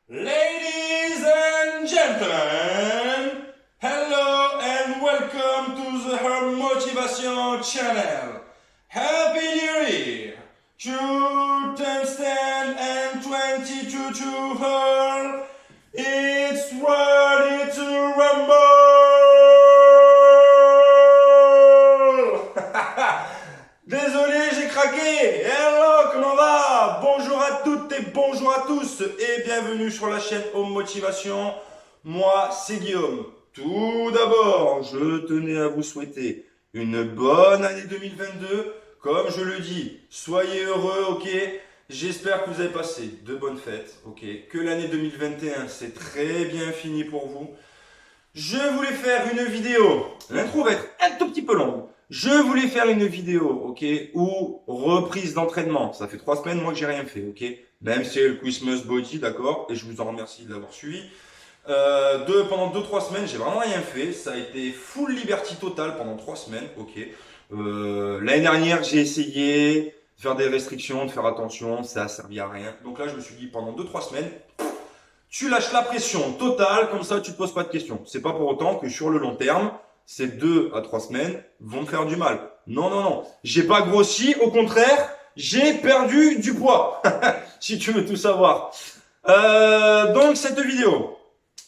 Ladies and gentlemen, hello and welcome to the Her Motivation channel. Happy New Year! 2022 to her. It's ready to rumble! Désolé, j'ai craqué. Hello, comment va? Bonjour à toutes et bonjour à tous et bienvenue sur la chaîne Home Motivation. Moi, c'est Guillaume. Tout d'abord, je tenais à vous souhaiter une bonne année 2022. Comme je le dis, soyez heureux, ok? J'espère que vous avez passé de bonnes fêtes, ok? Que l'année 2021 c'est très bien fini pour vous. Je voulais faire une vidéo. L'intro va être un tout petit peu longue. Je voulais faire une vidéo, ok, ou reprise d'entraînement. Ça fait 3 semaines, moi, que j'ai rien fait, ok. Même si c'est le Christmas Body, d'accord, et je vous en remercie de l'avoir suivi. Pendant 2-3 semaines, j'ai vraiment rien fait. Ça a été full liberty total pendant 3 semaines, ok. L'année dernière, j'ai essayé de faire des restrictions, de faire attention, ça a servi à rien. Donc là, je me suis dit, pendant 2-3 semaines, tu lâches la pression totale, comme ça tu te poses pas de questions. C'est pas pour autant que sur le long terme, ces 2 à 3 semaines vont me faire du mal. Non, non, non. J'ai pas grossi, au contraire, j'ai perdu du poids. Si tu veux tout savoir. Donc cette vidéo,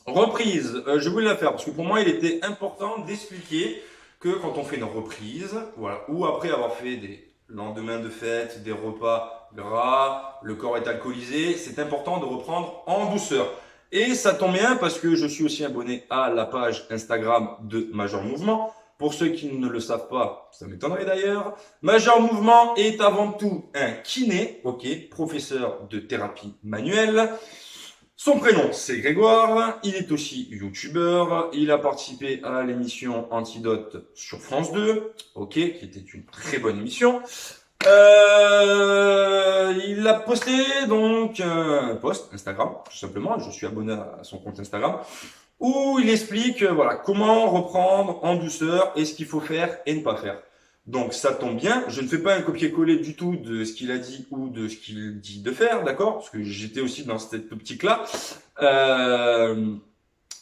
reprise, je voulais la faire parce que pour moi il était important d'expliquer que quand on fait une reprise, voilà, ou après avoir fait des lendemains de fête, des repas gras, le corps est alcoolisé, c'est important de reprendre en douceur. Et ça tombe bien parce que je suis aussi abonné à la page Instagram de Major Mouvement. Pour ceux qui ne le savent pas, ça m'étonnerait d'ailleurs, Major Mouvement est avant tout un kiné, ok, professeur de thérapie manuelle. Son prénom, c'est Grégoire. Il est aussi youtubeur. Il a participé à l'émission Antidote sur France 2, ok, qui était une très bonne émission. Il a posté donc un post Instagram, tout simplement. Je suis abonné à son compte Instagram où il explique voilà comment reprendre en douceur et ce qu'il faut faire et ne pas faire. Donc ça tombe bien, je ne fais pas un copier-coller du tout de ce qu'il a dit ou de ce qu'il dit de faire, d'accord? Parce que j'étais aussi dans cette optique-là.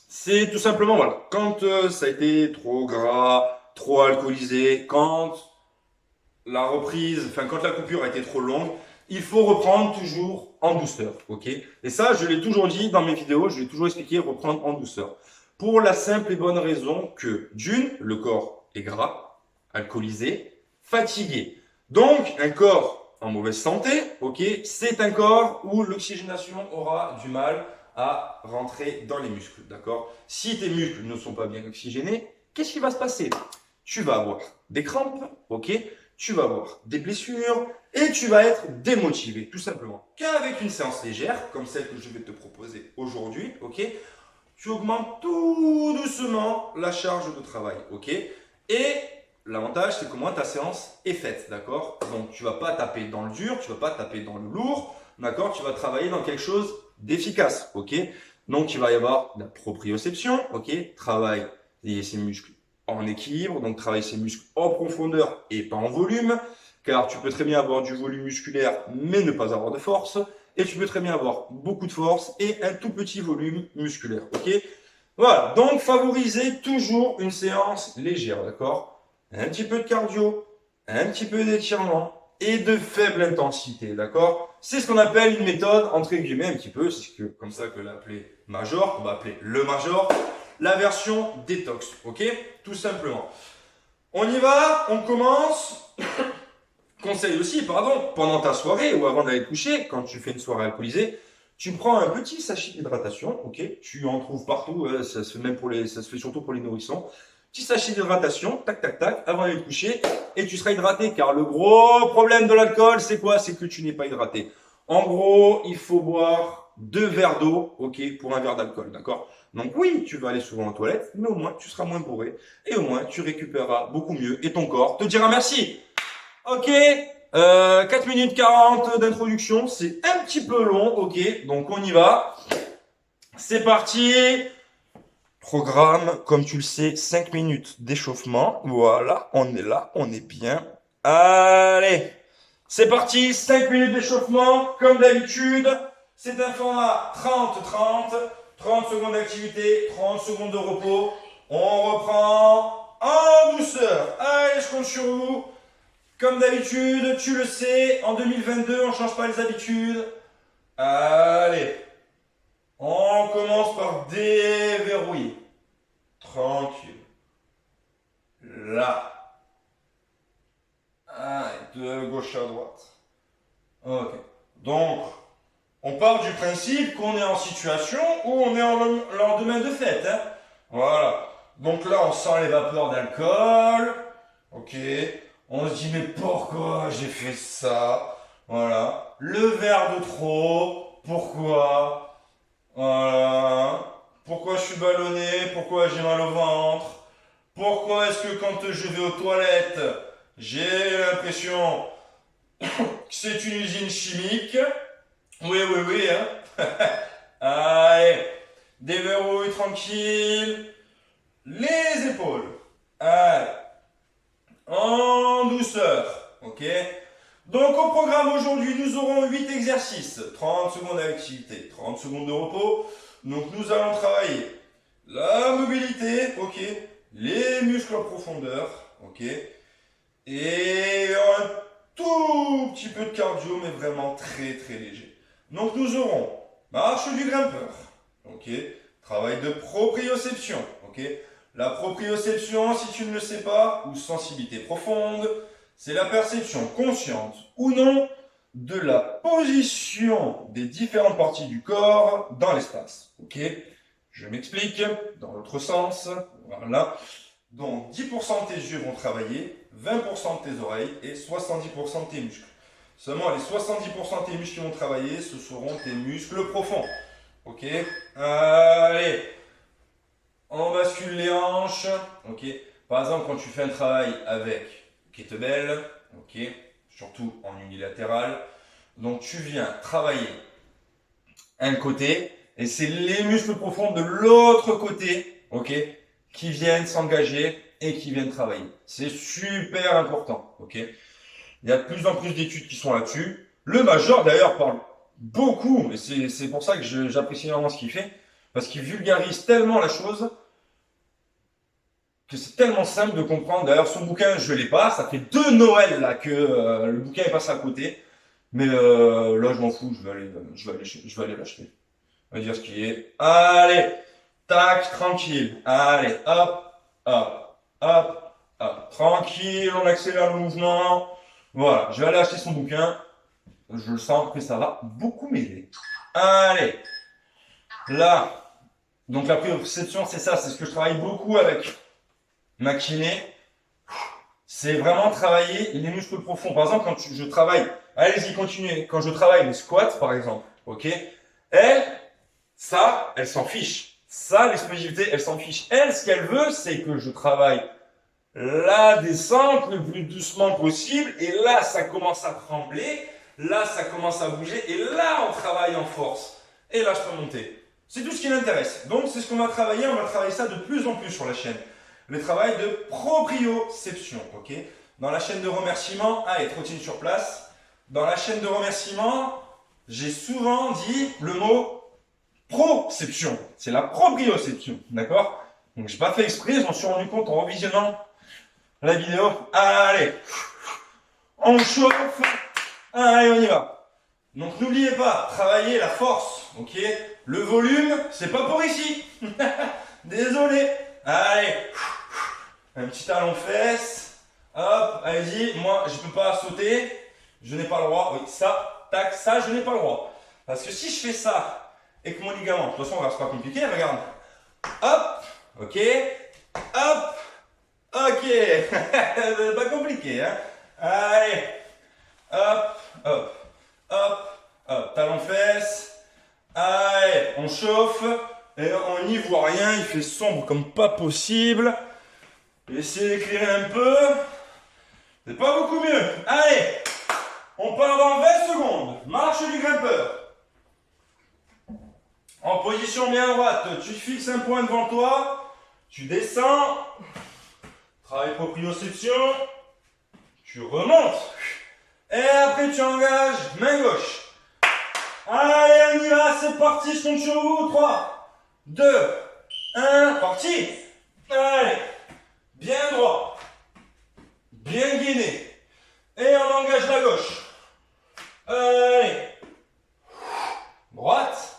C'est tout simplement, voilà, quand ça a été trop gras, trop alcoolisé, quand la reprise, enfin quand la coupure a été trop longue, il faut reprendre toujours en douceur, ok? Et ça, je l'ai toujours dit dans mes vidéos, je l'ai toujours expliqué, reprendre en douceur. Pour la simple et bonne raison que, d'une, le corps est gras, alcoolisé, fatigué. Donc, un corps en mauvaise santé, ok, c'est un corps où l'oxygénation aura du mal à rentrer dans les muscles, d'accord? Si tes muscles ne sont pas bien oxygénés, qu'est-ce qui va se passer? Tu vas avoir des crampes, ok? Tu vas avoir des blessures et tu vas être démotivé, tout simplement. Qu'avec une séance légère, comme celle que je vais te proposer aujourd'hui, ok, tu augmentes tout doucement la charge de travail, ok. Et l'avantage, c'est que moins ta séance est faite, d'accord. Donc, tu vas pas taper dans le dur, tu vas pas taper dans le lourd, d'accord. Tu vas travailler dans quelque chose d'efficace, ok. Donc, il va y avoir de la proprioception, ok. Travail et ses muscles en équilibre, donc travailler ses muscles en profondeur et pas en volume, car tu peux très bien avoir du volume musculaire mais ne pas avoir de force, et tu peux très bien avoir beaucoup de force et un tout petit volume musculaire, ok? Voilà, donc favorisez toujours une séance légère, d'accord? Un petit peu de cardio, un petit peu d'étirement et de faible intensité, d'accord? C'est ce qu'on appelle une méthode, entre guillemets, un petit peu, c'est comme ça que l'a appelé Major, on va appeler le Major, la version détox, ok? Tout simplement. On y va, on commence. Conseil aussi, pardon, pendant ta soirée ou avant d'aller te coucher, quand tu fais une soirée alcoolisée, tu prends un petit sachet d'hydratation, ok? Tu en trouves partout, ça se fait même ça se fait surtout pour les nourrissons. Petit sachet d'hydratation, tac, tac, tac, avant d'aller te coucher, et tu seras hydraté, car le gros problème de l'alcool, c'est quoi? C'est que tu n'es pas hydraté. En gros, il faut boire 2 verres d'eau, ok, pour un verre d'alcool, d'accord? Donc oui, tu vas aller souvent aux toilettes, mais au moins tu seras moins bourré, et au moins tu récupéreras beaucoup mieux, et ton corps te dira merci. Ok, 4 minutes 40 d'introduction, c'est un petit peu long, ok, donc on y va. C'est parti. Programme, comme tu le sais, 5 minutes d'échauffement. Voilà, on est là, on est bien. Allez, c'est parti, 5 minutes d'échauffement, comme d'habitude. C'est un format 30-30, 30 secondes d'activité, 30 secondes de repos. On reprend en douceur. Allez, je compte sur vous. Comme d'habitude, tu le sais, en 2022, on ne change pas les habitudes. Allez, on commence par déverrouiller. Tranquille. Là. Allez, de gauche à droite. Ok. Donc, on part du principe qu'on est en situation où on est en lendemain de fête. Hein. Voilà. Donc là, on sent les vapeurs d'alcool. Ok. On se dit, mais pourquoi j'ai fait ça? Voilà. Le verre de trop. Pourquoi? Voilà. Pourquoi je suis ballonné? Pourquoi j'ai mal au ventre? Pourquoi est-ce que quand je vais aux toilettes, j'ai l'impression que c'est une usine chimique? Oui, oui, oui, hein. Allez, déverrouille tranquille. Les épaules. Allez. En douceur. Ok. Donc au programme aujourd'hui, nous aurons 8 exercices. 30 secondes d'activité, 30 secondes de repos. Donc nous allons travailler la mobilité, ok. Les muscles en profondeur, ok. Et un tout petit peu de cardio, mais vraiment très très léger. Donc nous aurons marche du grimpeur, ok. Travail de proprioception, ok. La proprioception, si tu ne le sais pas, ou sensibilité profonde, c'est la perception consciente ou non de la position des différentes parties du corps dans l'espace, ok. Je m'explique dans l'autre sens, voilà. Donc 10% de tes yeux vont travailler, 20% de tes oreilles et 70% de tes muscles. Seulement les 70% de tes muscles qui vont travailler, ce seront tes muscles profonds. Ok. Allez. On bascule les hanches. Ok. Par exemple, quand tu fais un travail avec kettlebell, ok, surtout en unilatéral, donc tu viens travailler un côté et c'est les muscles profonds de l'autre côté, ok, qui viennent s'engager et qui viennent travailler. C'est super important, ok. Il y a de plus en plus d'études qui sont là-dessus. Le major, d'ailleurs, parle beaucoup, et c'est pour ça que j'apprécie énormément ce qu'il fait, parce qu'il vulgarise tellement la chose que c'est tellement simple de comprendre. D'ailleurs, son bouquin, je l'ai pas. Ça fait 2 Noëls là que le bouquin est passé à côté. Mais là, je m'en fous. Je vais aller l'acheter. On va dire ce qui est. Allez, tac, tranquille. Allez, hop, hop, hop, hop. Tranquille, on accélère le mouvement. Voilà, je vais aller acheter son bouquin. Je sens que ça va beaucoup m'aider. Allez, là. Donc la proprioception, c'est ça. C'est ce que je travaille beaucoup avec ma kiné. C'est vraiment travailler les muscles profonds. Par exemple, quand je travaille, allez-y, continuez. Quand je travaille les squats, par exemple, ok, elle, ça, elle s'en fiche. Ça, l'explosivité, elle s'en fiche. Elle, ce qu'elle veut, c'est que je travaille la descente le plus doucement possible. Et là, ça commence à trembler. Là, ça commence à bouger. Et là, on travaille en force. Et là, je peux monter. C'est tout ce qui l'intéresse. Donc, c'est ce qu'on va travailler. On va travailler ça de plus en plus sur la chaîne. Le travail de proprioception, ok. Dans la chaîne de remerciements, allez, trottine sur place. Dans la chaîne de remerciements, j'ai souvent dit le mot proception. C'est la proprioception, d'accord. Donc, j'ai pas fait exprès, je m'en suis rendu compte en revisionnant la vidéo. Allez, on chauffe. Allez, on y va. Donc, n'oubliez pas, travailler la force, ok. Le volume, c'est pas pour ici. Désolé. Allez, un petit talon-fesse, hop, allez-y, moi je peux pas sauter, je n'ai pas le droit, oui, ça, tac, ça, je n'ai pas le droit. Parce que si je fais ça, et que mon ligament, de toute façon, c'est pas compliqué, regarde, hop, ok, hop, ok, pas compliqué, hein, allez, hop, hop, hop, hop, talon-fesse, allez, on chauffe. Et on n'y voit rien, il fait sombre comme pas possible. Essayez d'éclairer un peu. C'est pas beaucoup mieux. Allez, on part dans 20 secondes. Marche du grimpeur. En position bien droite, tu fixes un point devant toi. Tu descends. Travail proprioception. Tu remontes. Et après tu engages main gauche. Allez, on y va, c'est parti, je compte sur vous. 3, 2, 1, parti. Allez, bien droit, bien gainé. Et on engage la gauche. Allez, droite.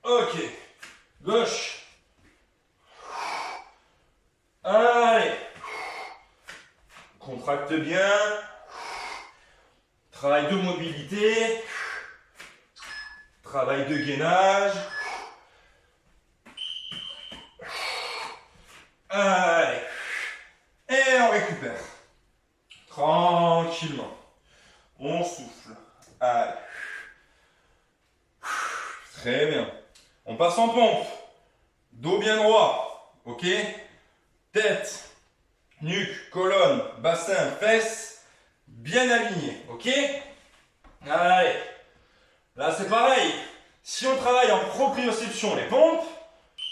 Ok, gauche. Allez, contracte bien. Travail de mobilité. Travail de gainage. Allez. Et on récupère. Tranquillement. On souffle. Allez. Très bien. On passe en pompe. Dos bien droit. Ok. Tête, nuque, colonne, bassin, fesses. Bien alignés. Ok. Allez. Là c'est pareil. Si on travaille en proprioception les pompes,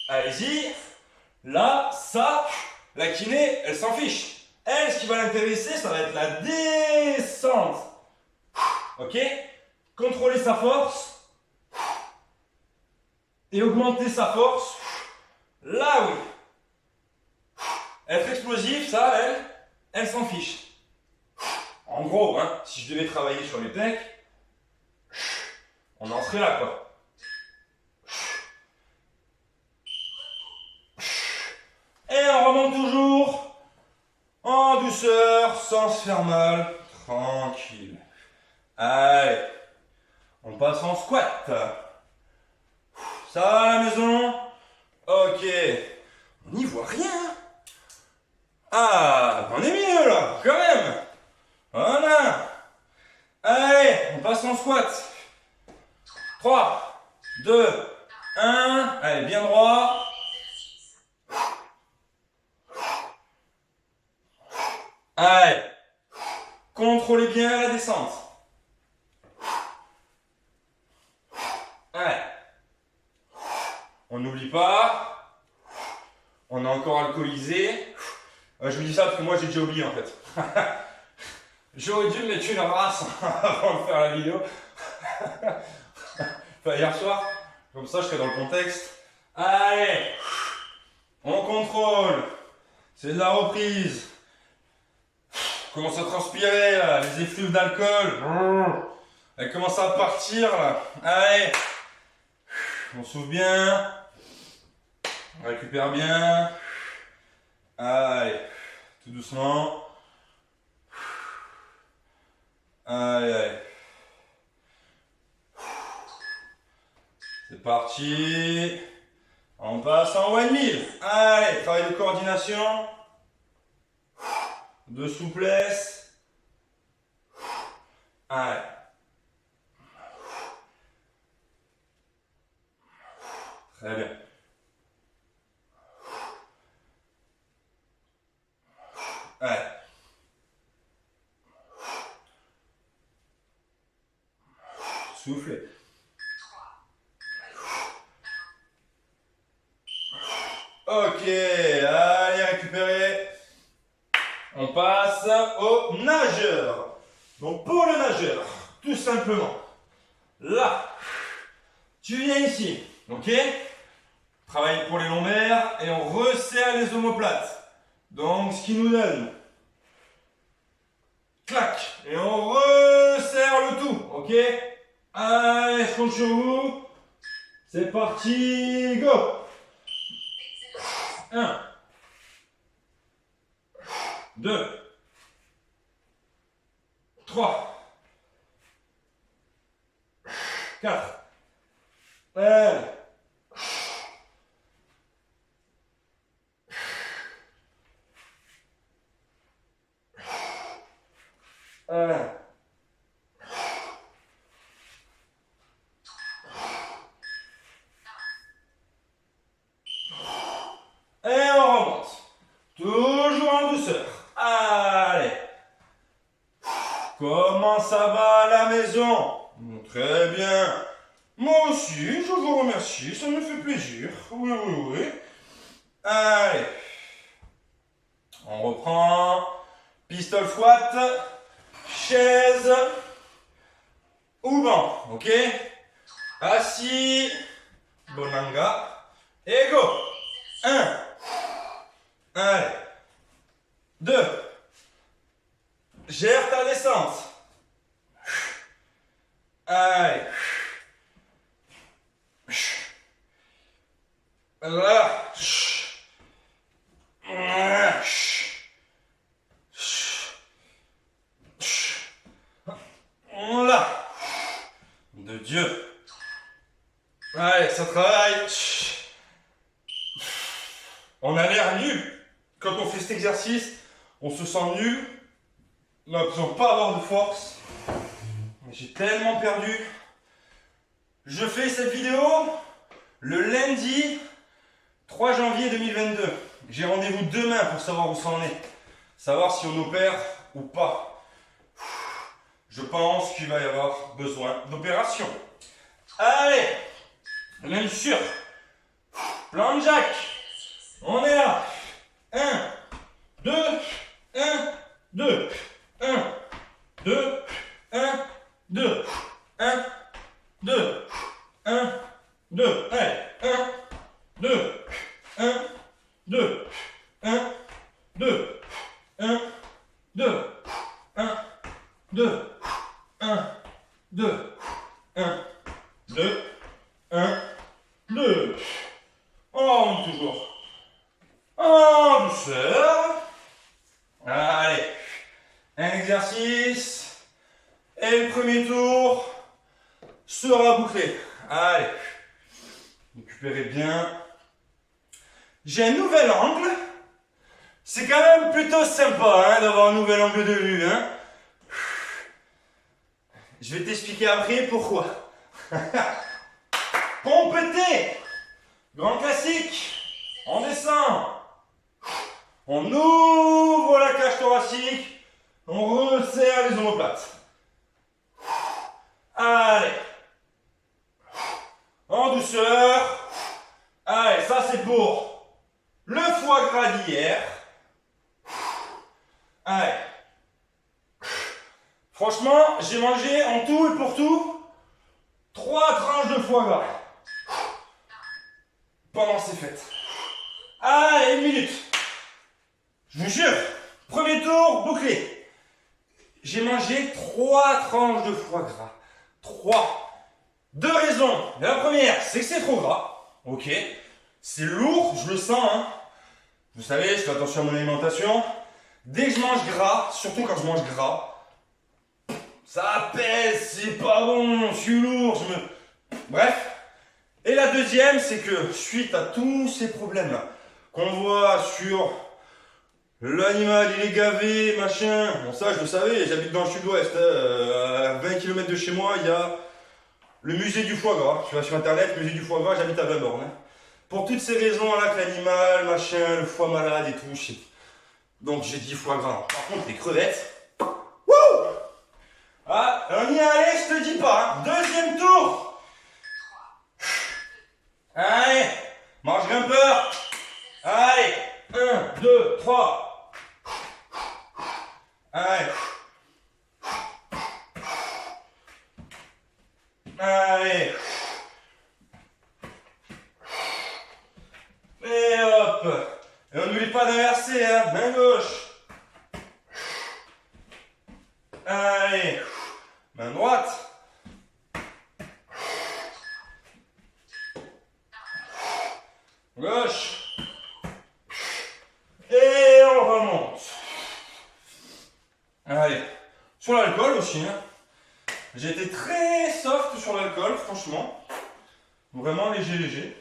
allez-y. Là, ça, la kiné, elle s'en fiche. Elle, ce qui va l'intéresser, ça va être la descente. Ok? Contrôler sa force. Et augmenter sa force. Là, oui. Être explosif, ça, elle s'en fiche. En gros, hein, si je devais travailler sur les pecs, on en serait là, quoi. Et on remonte toujours en douceur, sans se faire mal, tranquille. Allez, on passe en squat. Ça va à la maison? Ok. On n'y voit rien. Ah, on est mieux là, quand même. Voilà. Allez, on passe en squat. 3, 2, 1. Allez, bien droit. Allez. Contrôlez bien la descente. Allez. On n'oublie pas. On est encore alcoolisé. Je vous dis ça parce que moi j'ai déjà oublié en fait. J'aurais dû me mettre une race avant de faire la vidéo. Enfin hier soir. Comme ça je serai dans le contexte. Allez. On contrôle. C'est de la reprise. Commence à transpirer là, les effluves d'alcool. Elle commence à partir là. Allez. On souffle bien. On récupère bien. Allez. Tout doucement. Allez, allez. C'est parti. On passe en one mille. Allez, travail de coordination. De souplesse. Allez. Très bien. Allez. Soufflez. Ok, allez, récupérer. On passe au nageur. Donc pour le nageur, tout simplement, là, tu viens ici, ok? Travaille pour les lombaires et on resserre les omoplates. Donc ce qui nous donne, clac, et on resserre le tout, ok? Allez, je compte sur vous. C'est parti, go! 1, 2, 3, 4, allez. 1. Et on remonte. Toujours en douceur. Allez. Comment ça va à la maison? Très bien. Moi aussi, je vous remercie. Ça me fait plaisir. Oui, oui, oui. Allez. On reprend. Pistol squat. Chaise. ou banc, ok? Assis, bonanga, et go. 1, allez, 2, gère ta descente. Allez, là, là, de Dieu. Allez, ça travaille. On a l'air nul. Quand on fait cet exercice, on se sent nul. On a l'impression de pas avoir de force. J'ai tellement perdu. Je fais cette vidéo le lundi 3 janvier 2022. J'ai rendez-vous demain pour savoir où ça en est. Savoir si on opère ou pas. Je pense qu'il va y avoir besoin d'opération. Allez, même sûr. Plan de Jack. On est là. 1, 2, 1, 2, 1, 2, 1, 2, 1, 2, 1, 2, allez, 1, 2, 1, 2, 1, 2, 1, 2, 1, 2, 1, 2, 1, 2, 1, 2. On monte toujours. En douceur. Allez. Un exercice. Et le premier tour sera bouclé. Allez. Récupérez bien. J'ai un nouvel angle. C'est quand même plutôt sympa hein, d'avoir un nouvel angle de vue. Hein. Je vais t'expliquer après pourquoi. Pompeté. Grand classique. On descend. On ouvre la cage thoracique. On resserre les omoplates. Allez. En douceur. Allez, ça c'est pour le foie gras d'hier. Allez. Franchement, j'ai mangé en tout et pour tout 3 tranches de foie gras pendant ces fêtes. Allez, 1 minute. Je vous jure, premier tour bouclé. J'ai mangé 3 tranches de foie gras. 3. 2 raisons. La première, c'est que c'est trop gras. Ok. C'est lourd, je le sens. Hein. Vous savez, je fais attention à mon alimentation. Dès que je mange gras, surtout quand je mange gras, ça pèse, c'est pas bon, je suis lourd, Bref. Et la deuxième, c'est que suite à tous ces problèmes-là qu'on voit sur l'animal, il est gavé, machin. Bon, ça, je le savais, j'habite dans le sud-ouest. À 20 km de chez moi, il y a le musée du foie gras. Tu vas sur internet, musée du foie gras, j'habite à Vanborne. Hein. Pour toutes ces raisons-là, que l'animal, machin, le foie malade et tout, shit. Donc j'ai dit foie gras. Par contre, les crevettes. Wouh! Ah, on y est allé, je te dis pas. Hein. Deuxième tour. Allez, marche grimpeur. Allez, 1, 2, 3. Allez. Allez. Et hop. Et on n'oublie pas d'inverser, hein. Main gauche. Allez. Main droite. Gauche. Et on remonte. Allez. Sur l'alcool aussi, hein. J'ai été très soft sur l'alcool, franchement. Vraiment léger, léger.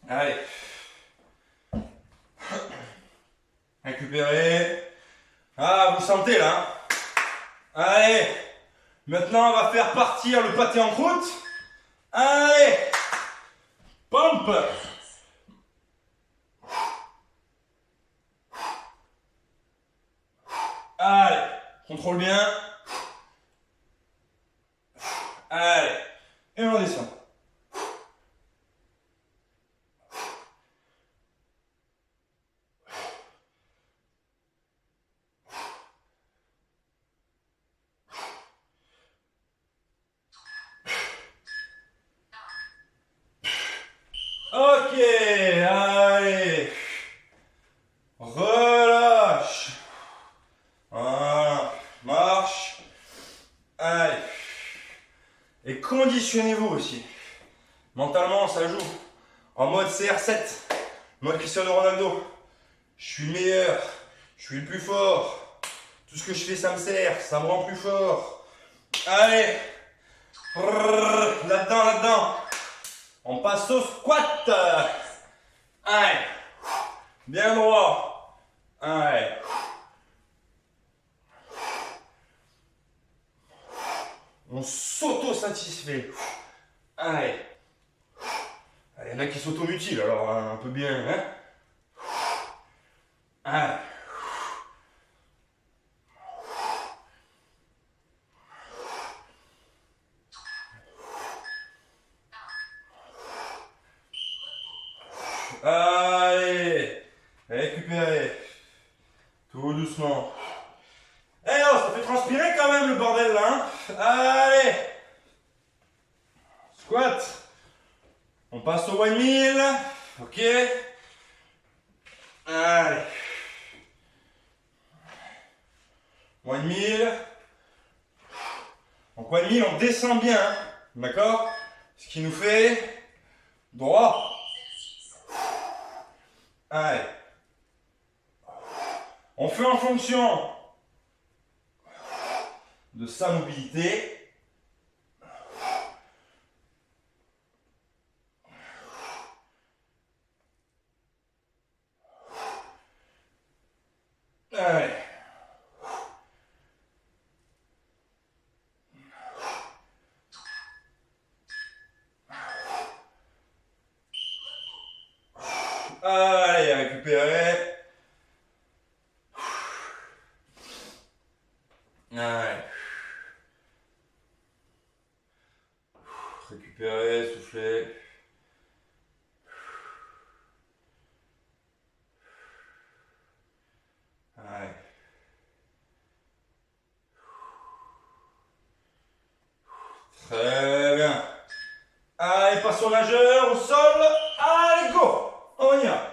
Allez. Récupérer. Ah, vous sentez là hein. Allez. Maintenant, on va faire partir le pâté en croûte. Allez. Pompe. Allez. Contrôle bien. Allez. Et on descend. Ok, allez. Relâche. Voilà. Marche. Allez. Et conditionnez-vous aussi. Mentalement, ça joue. En mode CR7. Mode Cristiano Ronaldo. Je suis le meilleur. Je suis le plus fort. Tout ce que je fais, ça me sert. Ça me rend plus fort. Allez. Là-dedans, là-dedans. On passe au squat. Allez. Bien droit. Allez. On s'auto-satisfait. Allez. Il y en a qui s'automutilent, alors un peu bien. Hein. Allez. Allez. Récupérez. Tout doucement. Eh oh, ça fait transpirer quand même le bordel là. Hein. Allez. Squat. On passe au 1000. Ok. Allez. 1000. Donc 1000, on descend bien. Hein. D'accord. Ce qui nous fait droit. Allez. On fait en fonction de sa mobilité. Allez. Allez, récupérer. Allez. Récupérer, souffler. Allez. Très bien. Allez, passe au nageur, au sol. Allez, go. On y va.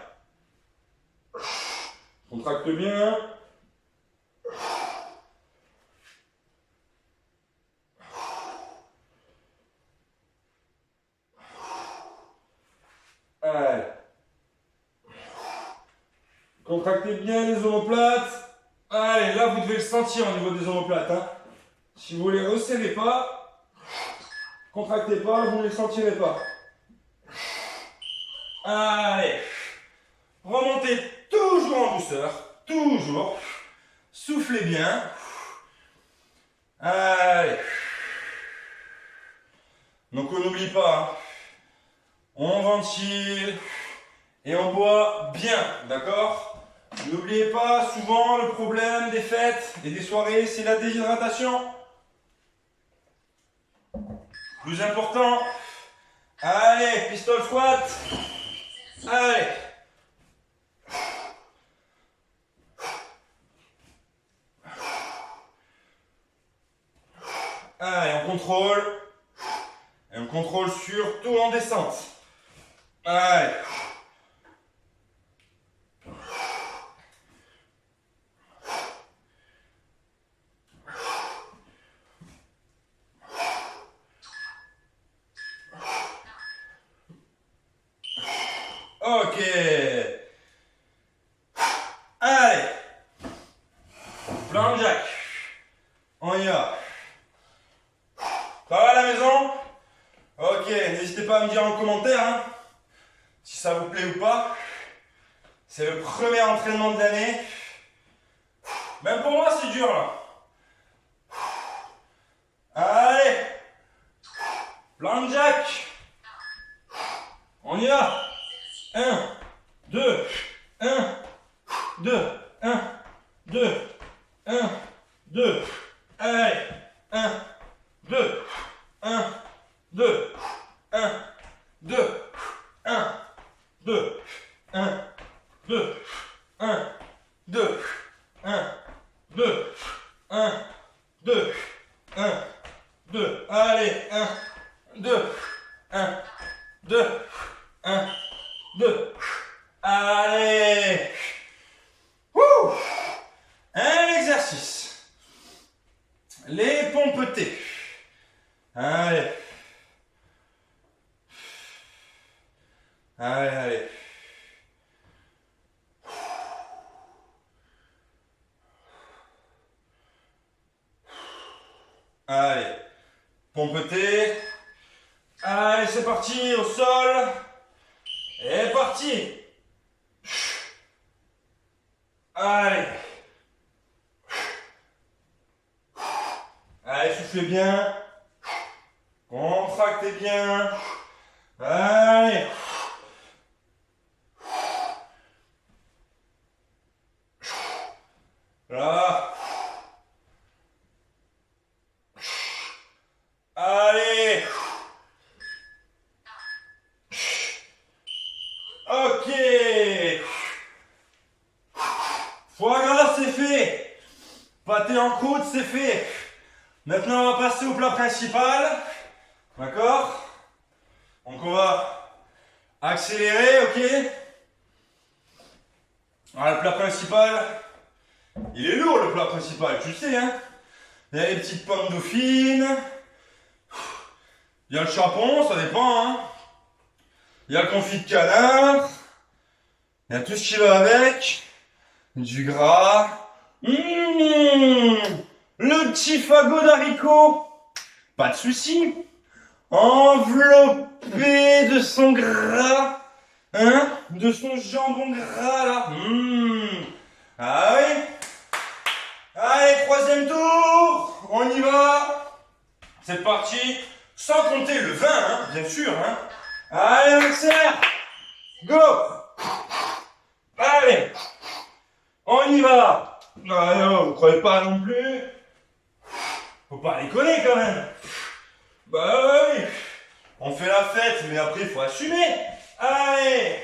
Contracte bien. Allez. Contractez bien les omoplates. Allez, là vous devez le sentir au niveau des omoplates. Hein. Si vous ne les resserrez pas, contractez pas, vous ne les sentirez pas. Allez. Remontez toujours en douceur. Toujours. Soufflez bien. Allez. Donc on n'oublie pas. Hein. On ventile. Et on boit bien. D'accord ? N'oubliez pas, souvent le problème des fêtes et des soirées, c'est la déshydratation. Plus important. Allez, pistol squat. Allez. Allez, on contrôle. Et on contrôle surtout en descente. Allez. Ok. Allez. Plan jack. On y va. Ça va à la maison? Ok, n'hésitez pas à me dire en commentaire hein, si ça vous plaît ou pas. C'est le premier entraînement de l'année. Même pour moi c'est dur là. Allez. Plan jack. On y va. 1, 2, 1, 2, 1, 2, 1, 2. Allez. 1, 2, 1, 2, 1, 2, 1, 2, 1, 2, 1, 2, 1, 2, 1, 2, 1, 2. Allez. 1, 2, 1, 2, 1, Allez, allez. Allez. Pompeter. Allez, c'est parti, au sol. Et parti. Allez. Allez, soufflez bien. Contractez bien. Allez. Là. Allez. Ok. Foie gras, c'est fait. Pâté en croûte, c'est fait. Maintenant, on va passer au plat principal. D'accord? Donc, on va accélérer, ok? Alors, le plat principal, il est lourd, le plat principal, tu le sais, hein? Il y a les petites pommes dauphines. Il y a le chapon, ça dépend, hein? Il y a le confit de canard. Il y a tout ce qui va avec. Du gras. Le petit fagot d'haricots. Pas de soucis. Enveloppé de son gras. Hein? De son jambon gras, là. Ah oui. Allez, troisième tour. On y va. C'est parti. Sans compter le vin, hein, bien sûr. Hein. Allez, on accélère. Go. Allez. On y va. Non, vous croyez pas non plus. Faut pas déconner quand même. Bah oui. On fait la fête, mais après il faut assumer. Allez.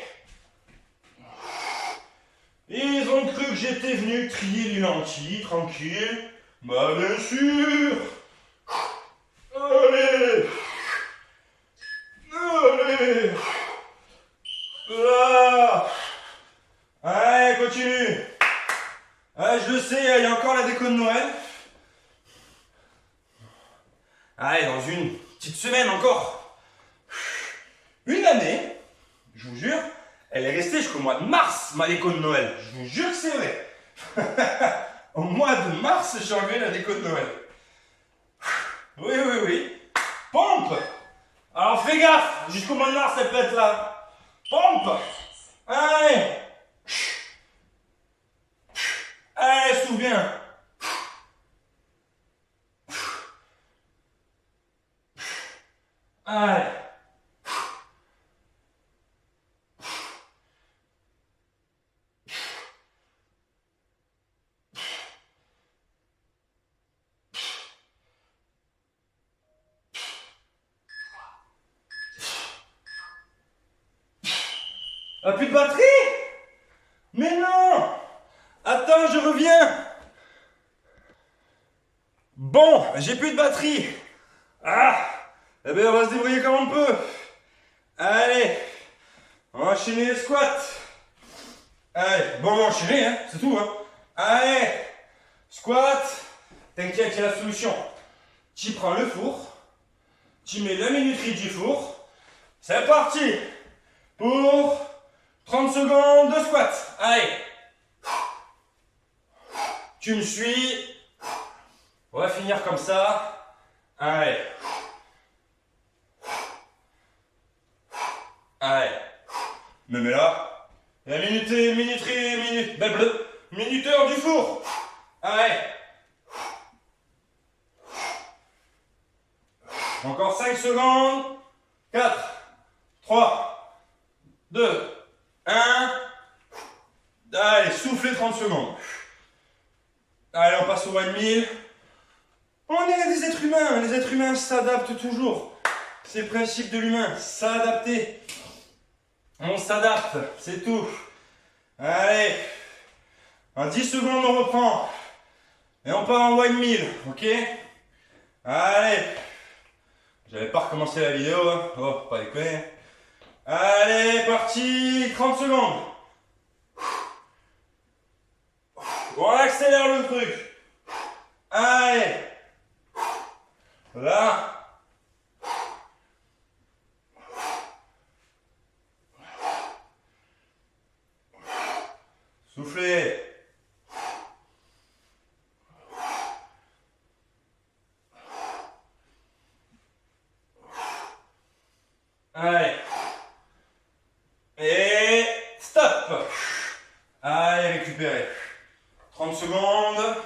Ils ont cru que j'étais venu trier les lentilles, tranquille. Bah bien sûr. Allez. Allez. Là. Allez, continue. Ah, je le sais, il y a encore la déco de Noël. Allez, dans une petite semaine encore. Une année, je vous jure, elle est restée jusqu'au mois de mars, ma déco de Noël. Je vous jure que c'est vrai. Au mois de mars, j'ai enlevé la déco de Noël. Oui, oui, oui. Pompe. Alors fais gaffe, jusqu'au mois de mars, elle peut être là. Pompe. Allez. Allez, souffle bien. Allez. Ah, plus de batterie? Mais non! Attends, je reviens! Bon, j'ai plus de batterie. Ah! Eh bien, on va se débrouiller comme on peut. Allez, on va enchaîner les squats. Allez, bon, on va enchaîner, hein, c'est tout, hein. Allez, squat. T'inquiète, il y a la solution. Tu prends le four, tu mets la minuterie du four. C'est parti pour 30 secondes de squat. Allez. Tu me suis. On va finir comme ça. Allez. Allez. Me mets là. La minuteur du four. Allez. Encore 5 secondes. 4, 3, 2, 1. Allez, soufflez 30 secondes. Allez, on passe au 1000. On est des êtres humains. Les êtres humains s'adaptent toujours. C'est le principe de l'humain. S'adapter. On s'adapte. C'est tout. Allez. En 10 secondes, on reprend. Et on part en 1000. Ok? Allez. J'avais pas recommencé la vidéo. Hein. Oh, pas déconner. Allez, parti. 30 secondes. On accélère le truc. Allez. Là. Soufflez. Allez. Et stop. Allez, récupérez. 30 secondes.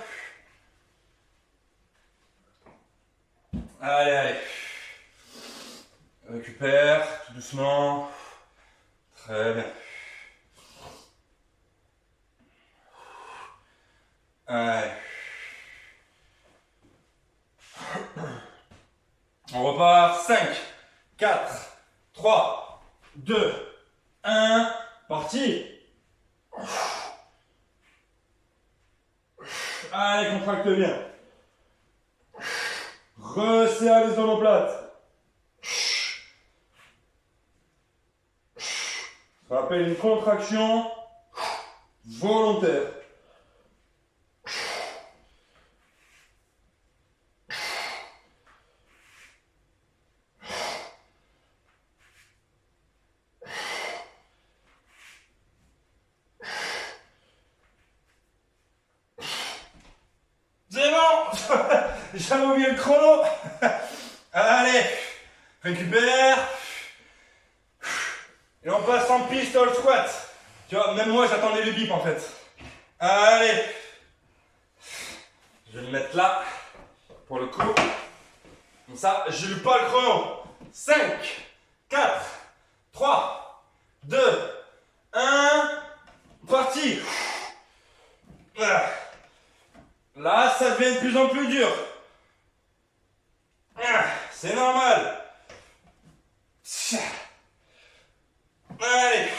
Allez, allez. Récupère, tout doucement. Très bien. Allez. On repart. 5, 4, 3, 2, 1. Parti. Allez, contracte bien. Resserre les omoplates. Ça s'appelle une contraction volontaire. C'est bon. J'avais oublié le chrono. Allez, récupère. Et on passe en pistol squat. Tu vois, même moi j'attendais le bip en fait. Allez. Je vais le mettre là. Pour le coup. Comme ça, je lis pas le chrono. 5, 4, 3, 2, 1. Parti. Là, ça devient de plus en plus dur. C'est normal. Allez.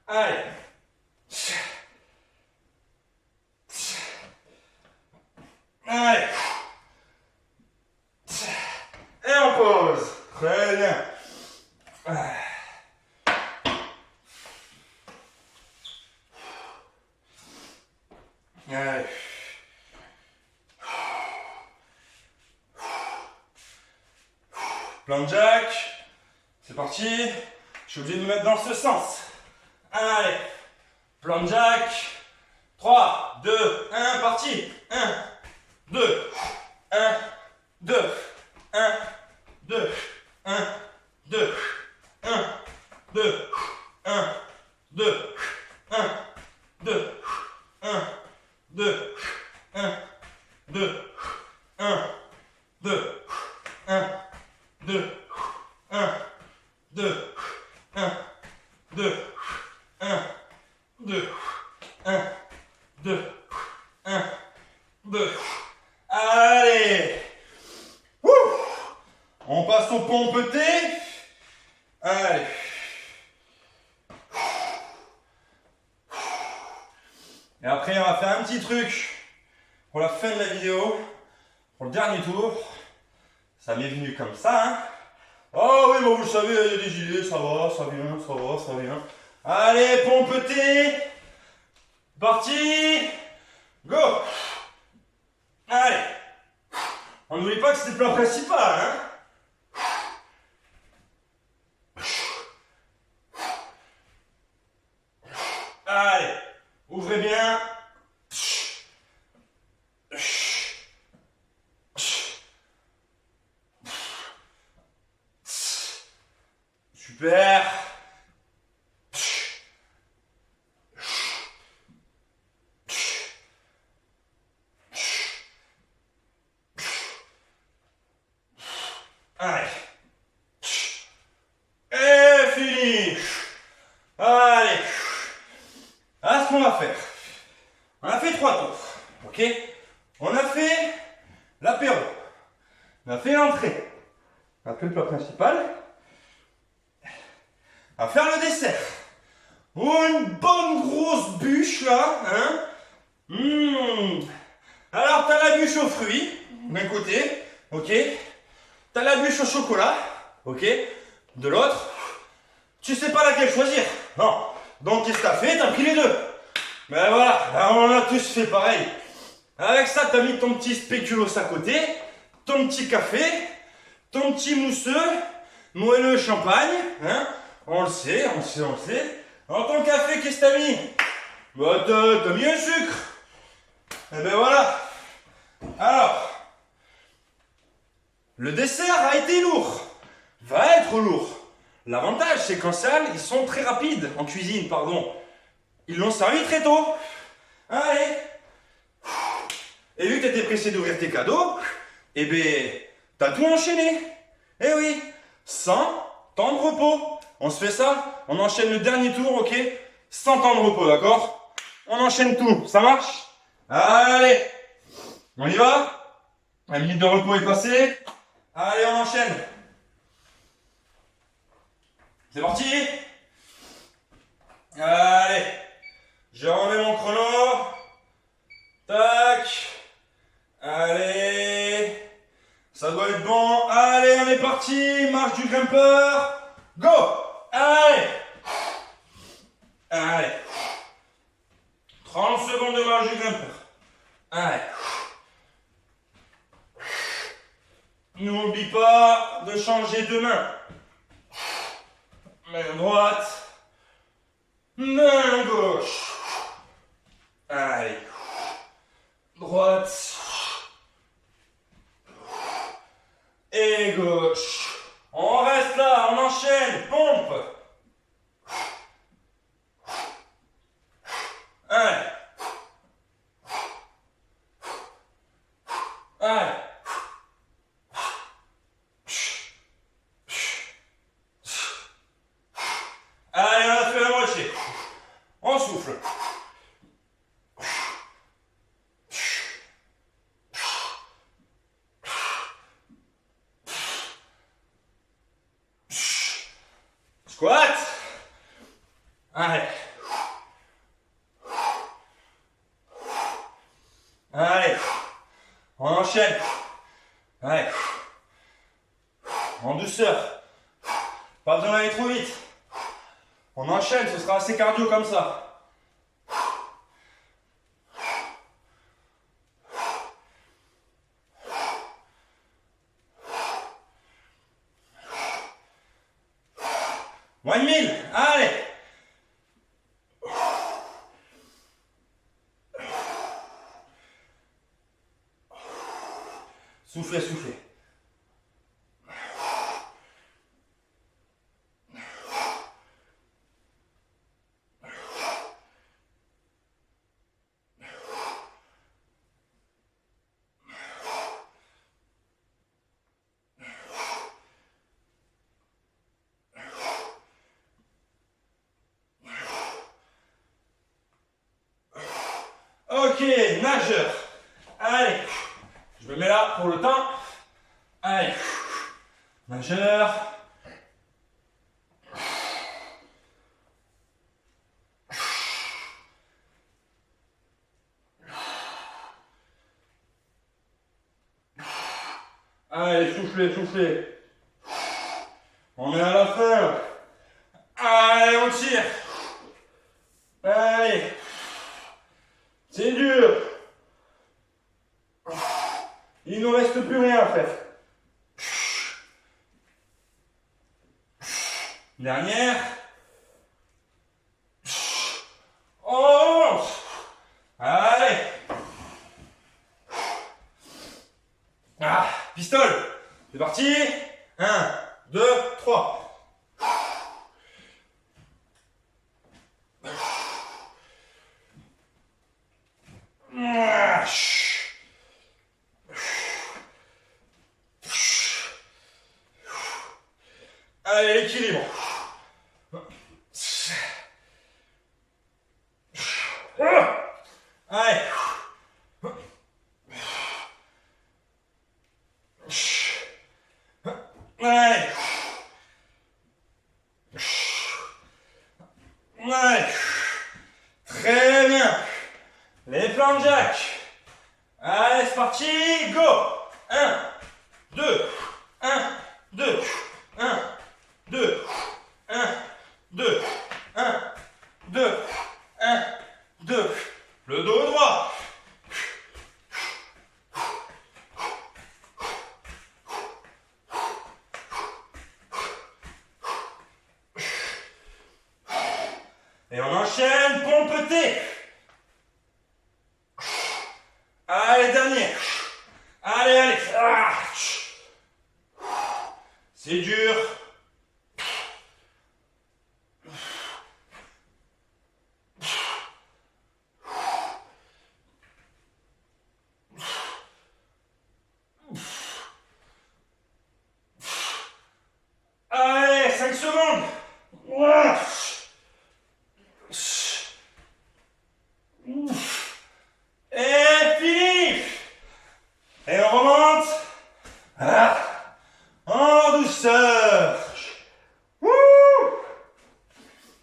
Allez. Allez. Et on pose. Très bien. Allez. Plan jack. C'est parti. Je suis obligé de me mettre dans ce sens. Allez. Plan jack. 3, 2, 1, parti. 1, 2, 1, 2, 1, 2, 1, 2, 1, 2, 1, 2, 1, 2, 1, 2, 1, 2, 1, 2, 1, 2, 1, 2, 1, 2, 1, 2, 1, 2, 1, 2. Allez. Ouh. On passe au pompeté. Allez. Et après, on va faire un petit truc pour la fin de la vidéo, pour le dernier tour. Ça m'est venu comme ça. Hein. Oh oui, bon, vous le savez, il y a des gilets, ça va, ça vient, ça va, ça vient. Allez, pompeté. Parti. Go. Allez. On n'oublie pas que c'est le plat principal. Hein. Allez. Ouvrez bien. Super. Allez. Et fini. Allez. Voilà ce qu'on va faire. On a fait 3 tours. Ok. On a fait l'apéro. On a fait l'entrée. On a fait le plat principal. On va faire le dessert. Oh, une bonne grosse bûche là. Hein. Alors, tu as la bûche aux fruits, d'un côté. Ok. Tu as la bûche au chocolat. Ok. De l'autre. Tu sais pas laquelle choisir. Non. Donc, qu'est-ce que tu as fait? Tu as pris les deux. Ben voilà. Ben, on a tous fait pareil. Avec ça, tu as mis ton petit spéculoos à côté, ton petit café, ton petit mousseux, moelleux champagne, hein. On le sait, on le sait, on le sait. Dans ton café, qu'est-ce que t'as mis? Bah, t'as mis un sucre. Et ben voilà. Alors, le dessert a été lourd, va être lourd. L'avantage, c'est qu'en salle, ils sont très rapides, en cuisine, pardon. Ils l'ont servi très tôt. Allez. Et vu que t'étais pressé d'ouvrir tes cadeaux, eh ben, t'as tout enchaîné. Eh oui, sans temps de repos. On se fait ça, on enchaîne le dernier tour, ok? Sans temps de repos, d'accord? On enchaîne tout, ça marche? Allez, on y va? La minute de repos est passée. Allez, on enchaîne. C'est parti. Allez, je remets mon chrono. Tac. Allez. Ça doit être bon. Allez, on est parti. Marche du grimpeur. Go. Allez. Allez. 30 secondes de marche du grimpeur. Allez. N'oublie pas de changer de main. Main droite. Main gauche. Allez. Droite. Et gauche. On reste là, on enchaîne. Pompe. Allez. Allez. Allez, on a fait la moitié. On souffle. Squat. Allez. Allez. On enchaîne. Allez. En douceur. Pas besoin d'aller trop vite. On enchaîne, ce sera assez cardio comme ça. Moins de 1000, allez. Soufflez, soufflez. Ok, nageur. Allez, je me mets là pour le temps. Allez, nageur. Allez, soufflez, soufflez. On est à la fin. Allez, on tire. Allez. C'est dur. Il ne nous reste plus rien à faire. Dernière. On remonte. Allez. Ah, pistole. C'est parti. 1, 2, 3. Allez, l'équilibre. Allez. Allez. Allez. Très bien. Les plans de jack. Allez, c'est parti. Go. 1, 2, 1, 2, 1, 2, 1, 2, 1, 2, 1, 2. Le dos droit. peu de thé. Allez, dernier. Allez, allez. C'est dur. Allez, 5 secondes. Et fini. Et on remonte. En douceur.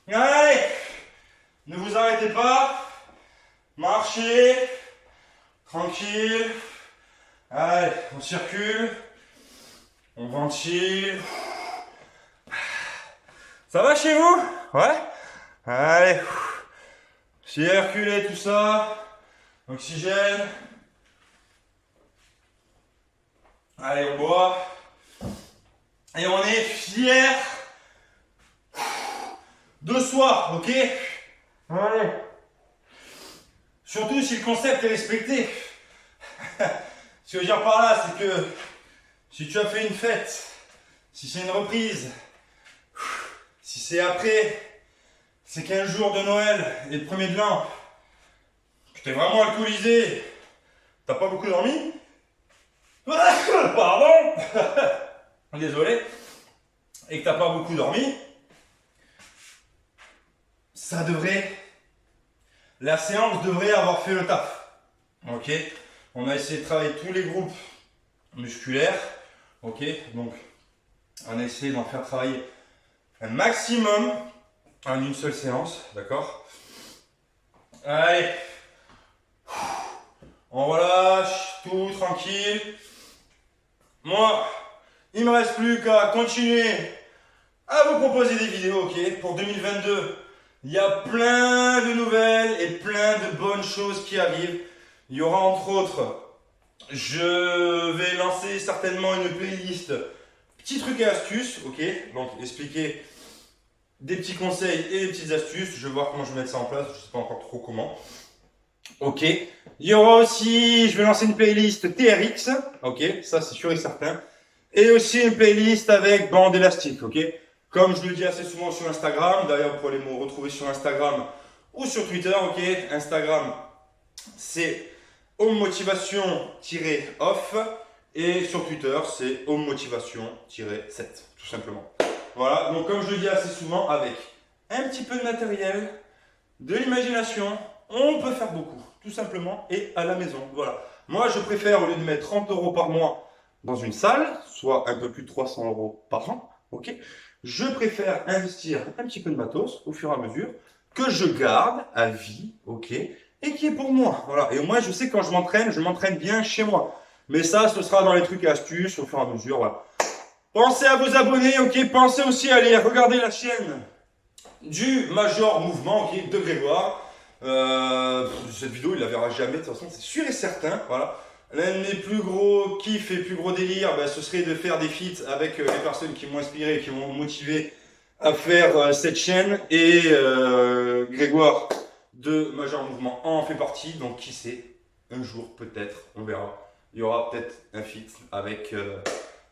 Allez, ne vous arrêtez pas. Marchez. Tranquille. Allez, on circule. On ventile. Ça va chez vous? Ouais? Allez. Circulez tout ça. Oxygène. Allez, on boit. Et on est fiers de soi, ok? Allez. Surtout si le concept est respecté. Ce que je veux dire par là, c'est que si tu as fait une fête, si c'est une reprise, si c'est après ces 15 jours de Noël et le premier de l'an, que tu es vraiment alcoolisé, t'as pas beaucoup dormi, pardon, désolé, et que t'as pas beaucoup dormi, la séance devrait avoir fait le taf. Ok, on a essayé de travailler tous les groupes musculaires. Ok, donc on a essayé d'en faire travailler un maximum en une seule séance, d'accord? Allez, on relâche, tout tranquille. Moi, il me reste plus qu'à continuer à vous proposer des vidéos, ok? Pour 2022, il y a plein de nouvelles et plein de bonnes choses qui arrivent. Il y aura entre autres, je vais lancer certainement une playlist petits trucs et astuces, ok? Donc expliquer des petits conseils et des petites astuces. Je vais voir comment je vais mettre ça en place, je ne sais pas encore trop comment. Ok. Il y aura aussi, je vais lancer une playlist TRX, ok? Ça c'est sûr et certain. Et aussi une playlist avec bande élastique, ok? Comme je le dis assez souvent sur Instagram, d'ailleurs vous pouvez me retrouver sur Instagram ou sur Twitter, ok? Instagram, c'est Home Motivation-off et sur Twitter, c'est Home Motivation-7, tout simplement. Voilà, donc comme je le dis assez souvent, avec un petit peu de matériel, de l'imagination, on peut faire beaucoup, tout simplement, et à la maison. Voilà. Moi, je préfère, au lieu de mettre 30 € par mois dans une salle, soit un peu plus de 300 € par an, ok, je préfère investir un petit peu de matos au fur et à mesure que je garde à vie, ok, et qui est pour moi. Voilà. Et moi, je sais que quand je m'entraîne bien chez moi. Mais ça, ce sera dans les trucs et astuces au fur et à mesure. Voilà. Pensez à vous abonner, ok. Pensez aussi à aller regarder la chaîne du Major Mouvement, ok, de Grégoire. Cette vidéo, il la verra jamais, de toute façon, c'est sûr et certain. Voilà. L'un de mes plus gros kiffs et plus gros délires, ben, ce serait de faire des feats avec les personnes qui m'ont inspiré, qui m'ont motivé à faire cette chaîne. Et Grégoire de Major Mouvement en fait partie. Donc qui sait, un jour peut-être, on verra. Il y aura peut-être un feat avec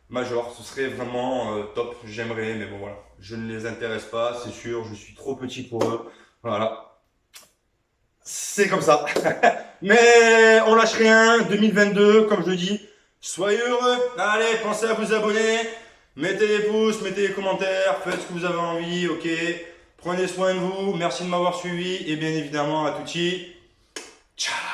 Major. Ce serait vraiment top. J'aimerais, mais bon voilà. Je ne les intéresse pas, c'est sûr. Je suis trop petit pour eux. Voilà. C'est comme ça. Mais on lâche rien. 2022, comme je dis, soyez heureux. Allez, pensez à vous abonner. Mettez des pouces, mettez des commentaires. Faites ce que vous avez envie, ok. Prenez soin de vous. Merci de m'avoir suivi. Et bien évidemment, à tutti. Ciao.